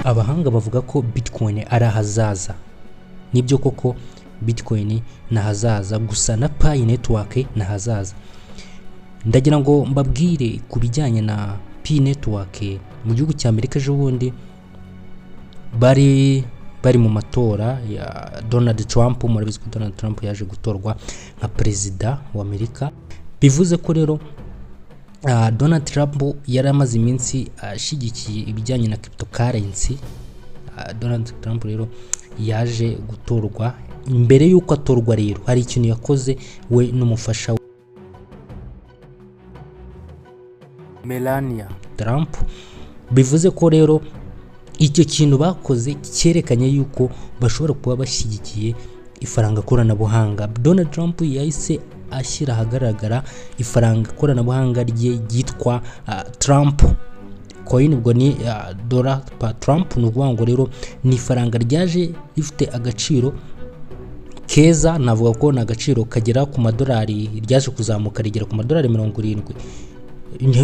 abahanga bavuga ko Bitcoin ari ahazaza. Nibyo koko Bitcoin na hazaza, gusa na Pi network na hazaza. Ndagira ngo mbabwire ku bijyanye na Pi network mu gihugu cya Amerika ejo bundi bari mu matora ya Donald Trump. Murabizi ko Donald Trump yaje gutorwa nka perezida wa Amerika. Bivuze ko rero Donald Trump yari amaze iminsi ashigikiye ibijyanye na cryptocurrency. Donald Trump rero yaje gutorwa. Imbere y'uko atorwa rero hari ikintu yakoze we n'umufasha Melania Trump. Bivuze ko rero icyo kintu bakoze cyerekanye yuko bashobora kuba bashyigikiye ifaranga koranabuhanga. Donald Trump yahise ashyira ahagaragara ifaranga koranabuhanga rye ryitwa Trump coin. Ubwo ni dollar per Trump. Ni ukuvuga ngo rero ni ifaranga ryaje rifite agaciro keza. Navuga ko na agaciro kagera ku madolari, ryaje kuzamuka rigera ku madolari 70.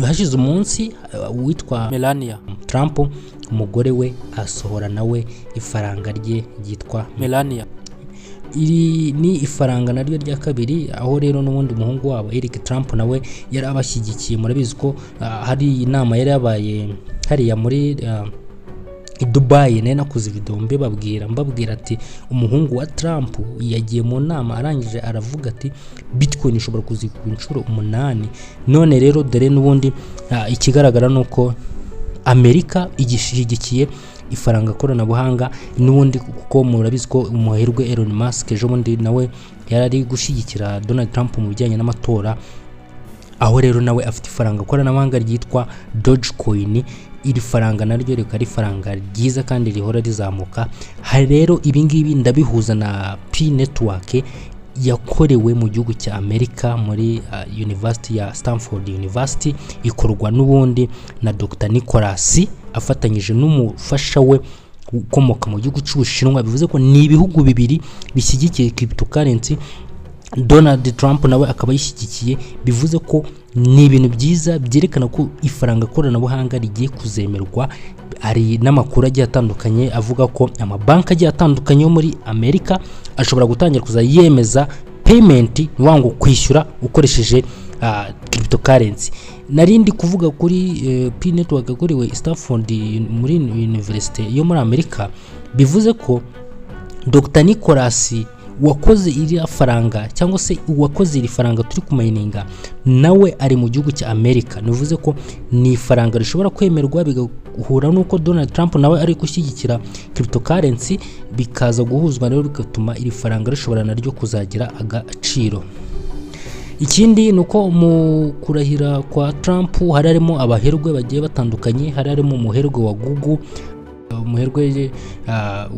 Hashize umunsi witwa Melania Trump, umugore we asohora nawe ifaranga rye ryitwa Melania. Iri ni ifaranga naryo rya kabiri, aho rero n'ubundi umuhungu wabo Eric Trump nawe yari abashyigikiye. Murabizi ko hari inama yari yabaye hariya muri Dubai. Nari nakoze video mbabwira ati umuhungu wa Trump yagiye mu nama, arangije aravuga ati Bitcoin ishobora kuzikuba inshuro 8. None rero dore n'ubundi ikigaragara nuko Amerika igishyigikiye ifaranga koranabuhanga n'ubundi, kuko murabizi ko umuherwe Elon Musk ejo bundi nawe yarari gushyigikira Donald Trump mu bijyanye n'amatora, aho rero nawe afite ifaranga koranabuhanga ryitwa Dogecoin. Iri faranga naryo rikari faranga ryiza kandi rihora rizamuka. Hari rero ibingibi ndabihuza na Pi network yakorewe mu gihugu cya Amerika muri University ya Stanford University, ikorwa n'ubundi na Dr. Nicholas afatanyije n'umufasha we ukomoka mu gihugu cy'Ubushinwa. Bivuze ko ni ibihugu bibiri bishyigikiye cryptocurrency. Donald Trump nawe akaba yishyigikiye. Bivuze ko ni ibintu byiza byerekana ko ifaranga koranabuhanga rigiye kuzemerwa. Ari n'amakuru agiye atandukanye avuga ko amabanki agiye atandukanye yo muri Amerika ashobora gutangira kuza yemeza payment, wango kwishyura ukoresheje cryptocurrency. Narindi kuvuga kuri Pi network yakorewe Stanford muri University yo muri Amerika. Bivuze ko Dr. Nicholas wakoze iri faranga cyangwa se wakoze iri faranga turi kumayininga nawe ari mu gihugu cya Amerika. Nivuze ko ni ifaranga rishobora kwemerwa bigahura nuko Donald Trump nawe ari gushyigikira cryptocurrency, bikaza guhuzwa rero bigatuma iri faranga rishobora naryo kuzagira agaciro. Ikindi nuko mu kurahira kwa Trump harimo abaherwe bagiye batandukanye. Harimo umuherwe wa Google, umuherwe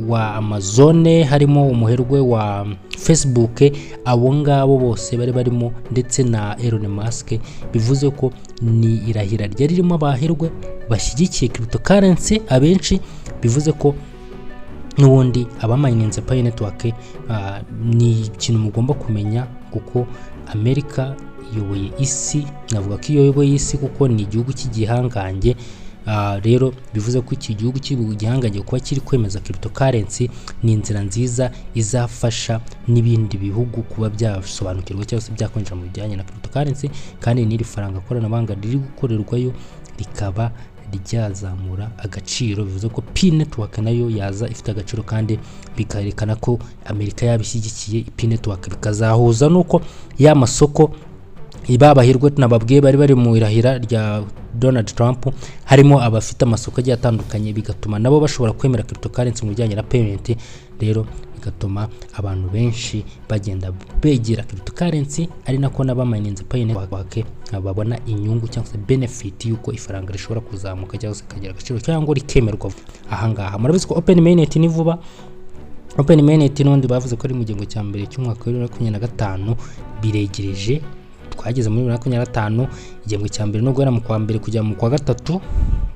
wa Amazon, harimo umuherwe wa Facebook. Abo ngabo bose bari barimo, ndetse na Elon Musk. Bivuze ko ni irahira ryari ririmo abaherwe bashyigikiye cryptocurrency abenshi. Bivuze ko n'ubundi abamayininze Pi network ni ikintu mugomba kumenya, kuko Amerika iyoboye isi. Navuga ko iyoboye isi kuko ni igihugu cy'igihangange. Rero bivuze ko iki gihugu cy'igihangange kuba kiri kwemeza cryptocurrency ni inzira nziza izafasha n'ibindi bihugu kuba byasobanukirwa cyangwa se byakonjera mu bijyanye na cryptocurrency. Kandi n'iri faranga koranabuhanga riri gukorerwayo rikaba ryazamura agaciro. Bivuze ko Pi network nayo yaza ifite agaciro, kandi bikarekana ko Amerika yabishyigikiye Pi network. Bikazahuza nuko ya masoko ibabahirwe nababwiye bari mu irahira rya Donald Trump, harimo abafite amasoko agiye atandukanye, bigatuma nabo bashobora kwemera cryptocurrency mu bijyanye na payment. Rero bigatuma abantu benshi bagenda begera cryptocurrency, ari nako n'abamayininze Pi network babona inyungu cyangwa se benefit yuko ifaranga rishobora kuzamuka cyangwa se kagira agaciro cyangwa rikemerwa. Ahangaha murabizi ko Open Mainnet ni vuba. Open Mainnet n'undi bavuze ko ari mu gihembwe cya mbere cy'umwaka wa 2025 biregereje. Twageze muri 2025 igihembwe cya mbere no guhera mu kwa mbere kujya mu kwa gatatu,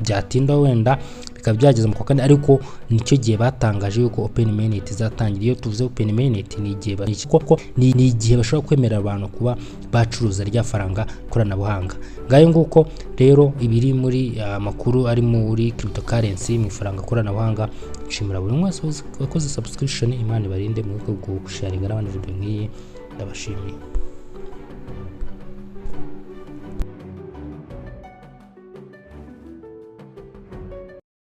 byatinda wenda bikaba byageze mu kwa kane, ariko nicyo gihe batangaje yuko open mainnet izatangira. Iyo tuvuze open mainnet ni igihe bashobora kwemerera abantu kuba bacuruza rya faranga koranabuhanga. Ngayo nguko rero ibiri muri amakuru ari muri cryptocurrency mu faranga koranabuhanga. Nshimira buri wese wakoze subscription. Imana ibarinde mu bwo gusharinga n'abandi video nk'iyi, ndabashimiye.